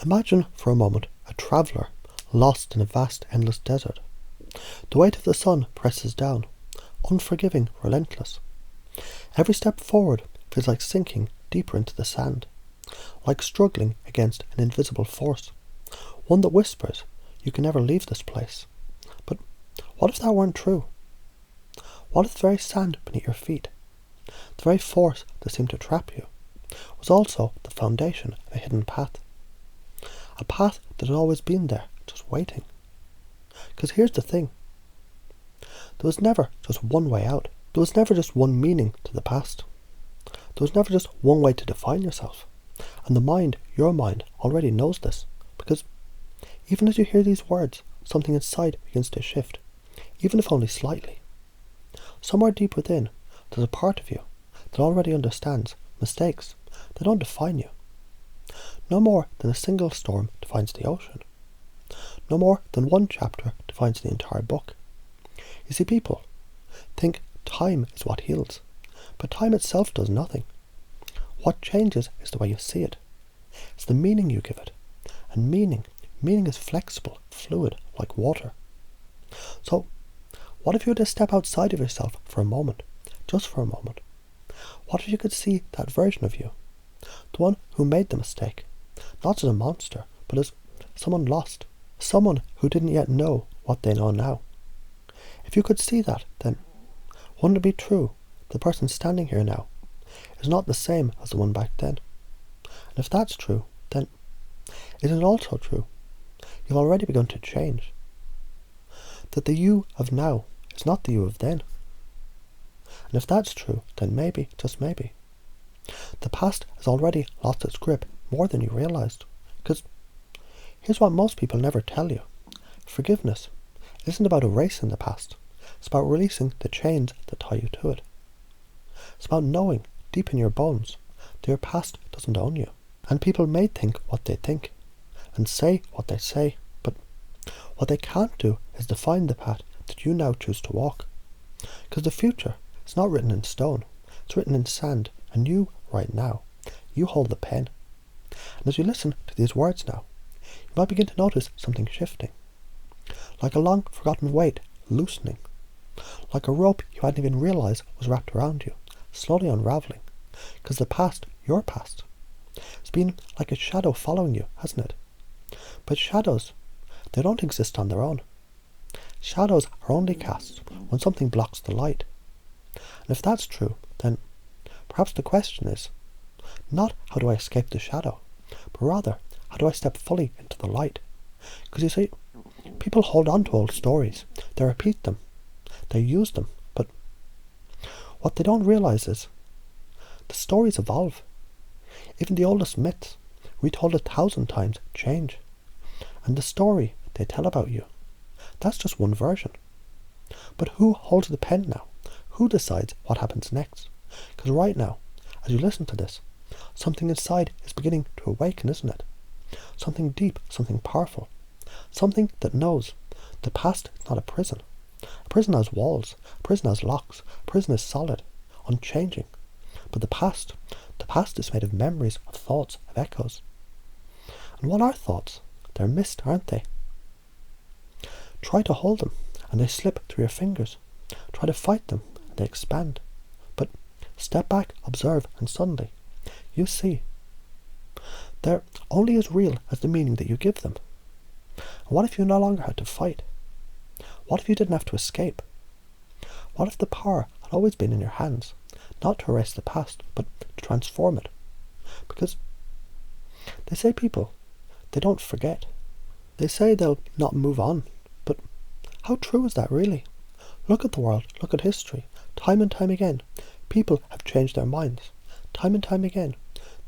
Imagine for a moment a traveller lost in a vast endless desert. The weight of the sun presses down, unforgiving, relentless. Every step forward feels like sinking deeper into the sand, like struggling against an invisible force, one that whispers, "You can never leave this place." But what if that weren't true? What if the very sand beneath your feet, the very force that seemed to trap you, was also the foundation of a hidden path? A path that had always been there, just waiting. Because here's the thing. There was never just one way out. There was never just one meaning to the past. There was never just one way to define yourself. And the mind, your mind, already knows this. Because even as you hear these words, something inside begins to shift, even if only slightly. Somewhere deep within, there's a part of you that already understands mistakes. They don't define you. No more than a single storm defines the ocean. No more than one chapter defines the entire book. You see, people think time is what heals, but time itself does nothing. What changes is the way you see it. It's the meaning you give it. And meaning is flexible, fluid, like water. So, what if you were to step outside of yourself for a moment, just for a moment? What if you could see that version of you, the one who made the mistake, not as a monster, but as someone lost, someone who didn't yet know what they know now? If you could see that, then wouldn't it be true the person standing here now is not the same as the one back then? And if that's true, then isn't it also true you've already begun to change? That the you of now is not the you of then? And if that's true, then maybe, just maybe, the past has already lost its grip more than you realized. Because here's what most people never tell you. Forgiveness isn't about erasing the past. It's about releasing the chains that tie you to it. It's about knowing deep in your bones that your past doesn't own you. And people may think what they think and say what they say, but what they can't do is define the path that you now choose to walk. Because the future is not written in stone. It's written in sand, and you, right now, you hold the pen. And as you listen to these words now, you might begin to notice something shifting. Like a long forgotten weight loosening. Like a rope you hadn't even realized was wrapped around you, slowly unraveling. Because the past, your past, has been like a shadow following you, hasn't it? But shadows, they don't exist on their own. Shadows are only cast when something blocks the light. And if that's true, then perhaps the question is not how do I escape the shadow, but rather how do I step fully into the light? Because you see, people hold on to old stories, they repeat them, they use them, but what they don't realize is the stories evolve. Even the oldest myths, retold 1,000 times, change. And the story they tell about you, that's just one version. But who holds the pen now? Who decides what happens next? Because right now, as you listen to this, something inside is beginning to awaken, isn't it? Something deep, something powerful. Something that knows the past is not a prison. A prison has walls, a prison has locks, a prison is solid, unchanging. But the past is made of memories, of thoughts, of echoes. And what are thoughts? They're mist, aren't they? Try to hold them, and they slip through your fingers. Try to fight them, and they expand. But step back, observe, and suddenly, you see, they're only as real as the meaning that you give them. And what if you no longer had to fight? What if you didn't have to escape? What if the power had always been in your hands, not to erase the past, but to transform it? Because they say people, they don't forget. They say they'll not move on, but how true is that really? Look at the world, look at history. Time and time again, people have changed their minds. Time and time again,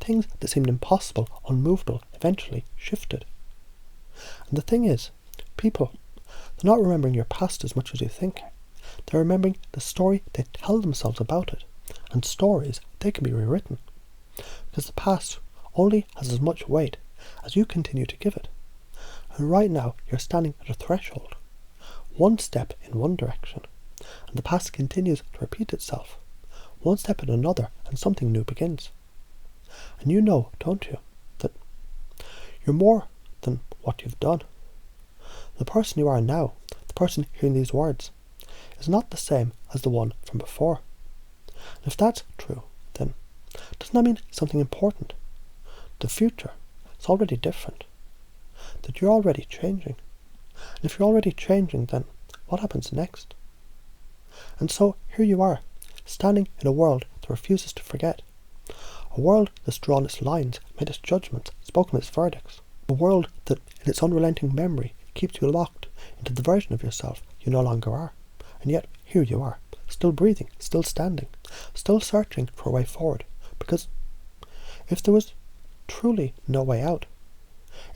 things that seemed impossible, unmovable, eventually shifted. And the thing is, people, they're not remembering your past as much as you think. They're remembering the story they tell themselves about it. And stories, they can be rewritten. Because the past only has as much weight as you continue to give it. And right now, you're standing at a threshold. One step in one direction, and the past continues to repeat itself. One step in another, and something new begins. And you know, don't you, that You're more than what you've done. The person you are now, the person hearing these words, is not the same as the one from before. And if that's true, then doesn't that mean something important? The future is already different. That you're already changing. And if you're already changing, then what happens next? And so here you are, standing in a world that refuses to forget. A world that's drawn its lines, made its judgments, spoken its verdicts. A world that, in its unrelenting memory, keeps you locked into the version of yourself you no longer are. And yet, here you are, still breathing, still standing, still searching for a way forward. Because if there was truly no way out,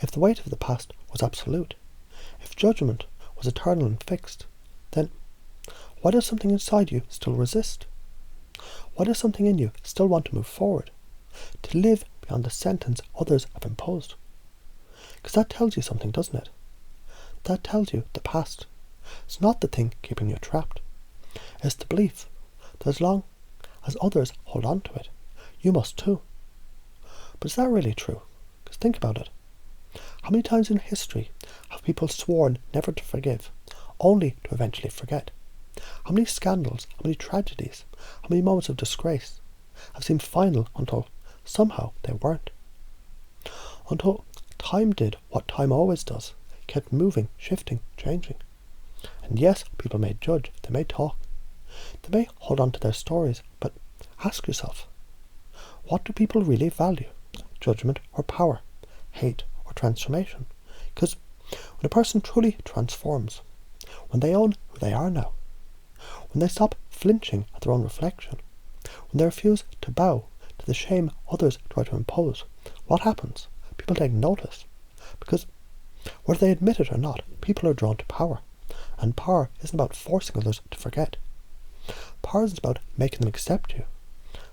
if the weight of the past was absolute, if judgment was eternal and fixed, then why does something inside you still resist? Why does something in you still want to move forward, to live beyond the sentence others have imposed? Because that tells you something, doesn't it? That tells you the past. It's not the thing keeping you trapped. It's the belief that as long as others hold on to it, you must too. But is that really true? Because think about it. How many times in history have people sworn never to forgive, only to eventually forget? How many scandals, how many tragedies, how many moments of disgrace have seemed final until somehow they weren't? Until time did what time always does, kept moving, shifting, changing. And yes, people may judge, they may talk, they may hold on to their stories, but ask yourself, what do people really value? Judgment or power? Hate or transformation? Because when a person truly transforms, when they own who they are now, when they stop flinching at their own reflection, when they refuse to bow to the shame others try to impose, what happens? People take notice. Because whether they admit it or not, people are drawn to power. And power isn't about forcing others to forget. Power isn't about making them accept you.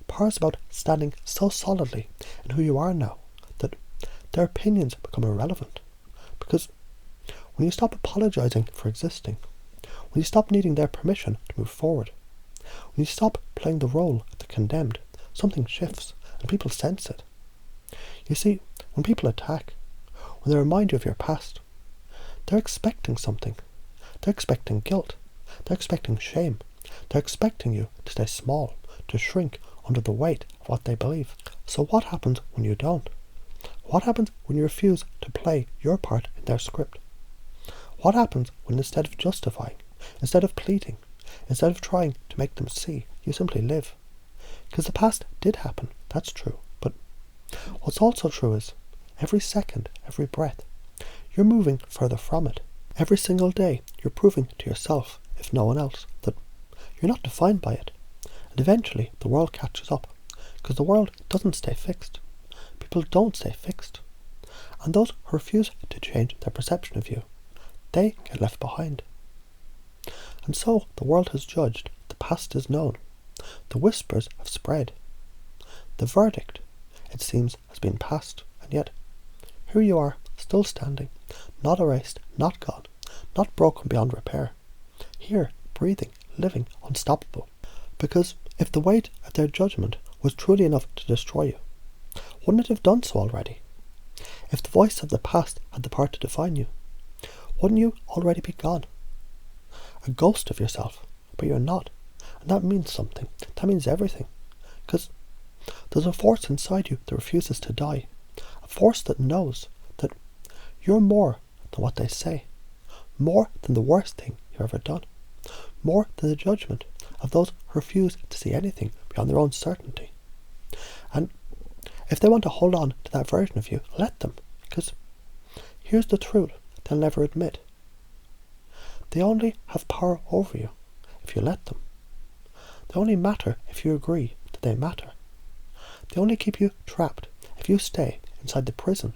Power is about standing so solidly in who you are now that their opinions become irrelevant. Because when you stop apologizing for existing, when you stop needing their permission to move forward, when you stop playing the role of the condemned, something shifts and people sense it. You see, when people attack, when they remind you of your past, they're expecting something. They're expecting guilt. They're expecting shame. They're expecting you to stay small, to shrink under the weight of what they believe. So what happens when you don't? What happens when you refuse to play your part in their script? What happens when instead of justifying, instead of pleading, instead of trying to make them see, you simply live? Because the past did happen, that's true. But what's also true is, every second, every breath, you're moving further from it. Every single day, you're proving to yourself, if no one else, that you're not defined by it. And eventually, the world catches up. Because the world doesn't stay fixed. People don't stay fixed. And those who refuse to change their perception of you, they get left behind. And so, the world has judged. The past is known. The whispers have spread. The verdict, it seems, has been passed. And yet, here you are, still standing, not erased, not gone, not broken beyond repair. Here, breathing, living, unstoppable. Because if the weight of their judgment was truly enough to destroy you, wouldn't it have done so already? If the voice of the past had the power to define you, wouldn't you already be gone? A ghost of yourself, but you're not. And that means something. That means everything. Because there's a force inside you that refuses to die. A force that knows that you're more than what they say. More than the worst thing you've ever done. More than the judgment of those who refuse to see anything beyond their own certainty. And if they want to hold on to that version of you, let them. Because here's the truth they'll never admit. They only have power over you if you let them. They only matter if you agree that they matter. They only keep you trapped if you stay inside the prison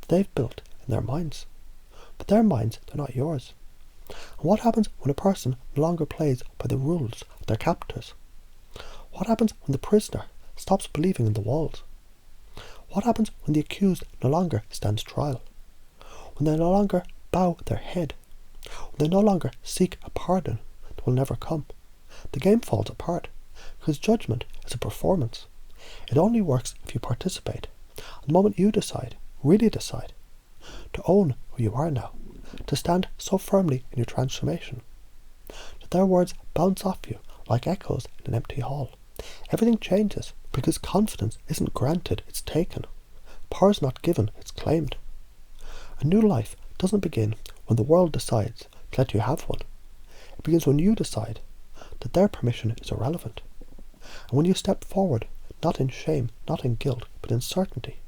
that they've built in their minds. But their minds, they're not yours. And what happens when a person no longer plays by the rules of their captors? What happens when the prisoner stops believing in the walls? What happens when the accused no longer stands trial? When they no longer bow their head? When they no longer seek a pardon that will never come? The game falls apart, because judgment is a performance. It only works if you participate. The moment you decide, really decide, to own who you are now, to stand so firmly in your transformation, that their words bounce off you like echoes in an empty hall. Everything changes because confidence isn't granted, it's taken. Power is not given, it's claimed. A new life doesn't begin when the world decides to let you have one. It begins when you decide that their permission is irrelevant. And when you step forward, not in shame, not in guilt, but in certainty,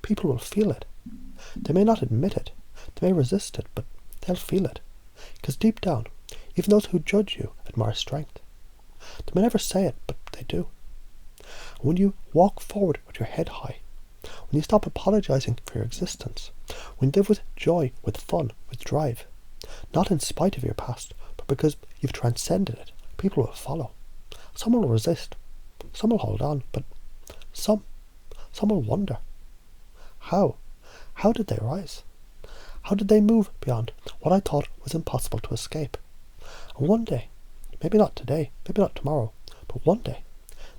people will feel it. They may not admit it, they may resist it, but they'll feel it. Because deep down, even those who judge you admire strength. They may never say it, but they do. And when you walk forward with your head high, when you stop apologizing for your existence, when you live with joy, with fun, with drive, not in spite of your past, but because you've transcended it, people will follow. Some will resist, some will hold on, but some will wonder. How did they rise? How did they move beyond what I thought was impossible to escape? And one day, maybe not today, maybe not tomorrow, but one day,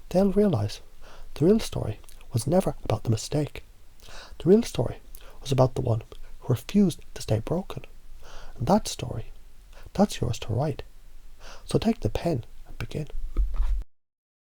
they'll realize the real story was never about the mistake. The real story was about the one who refused to stay broken. And that story, that's yours to write. So take the pen and begin.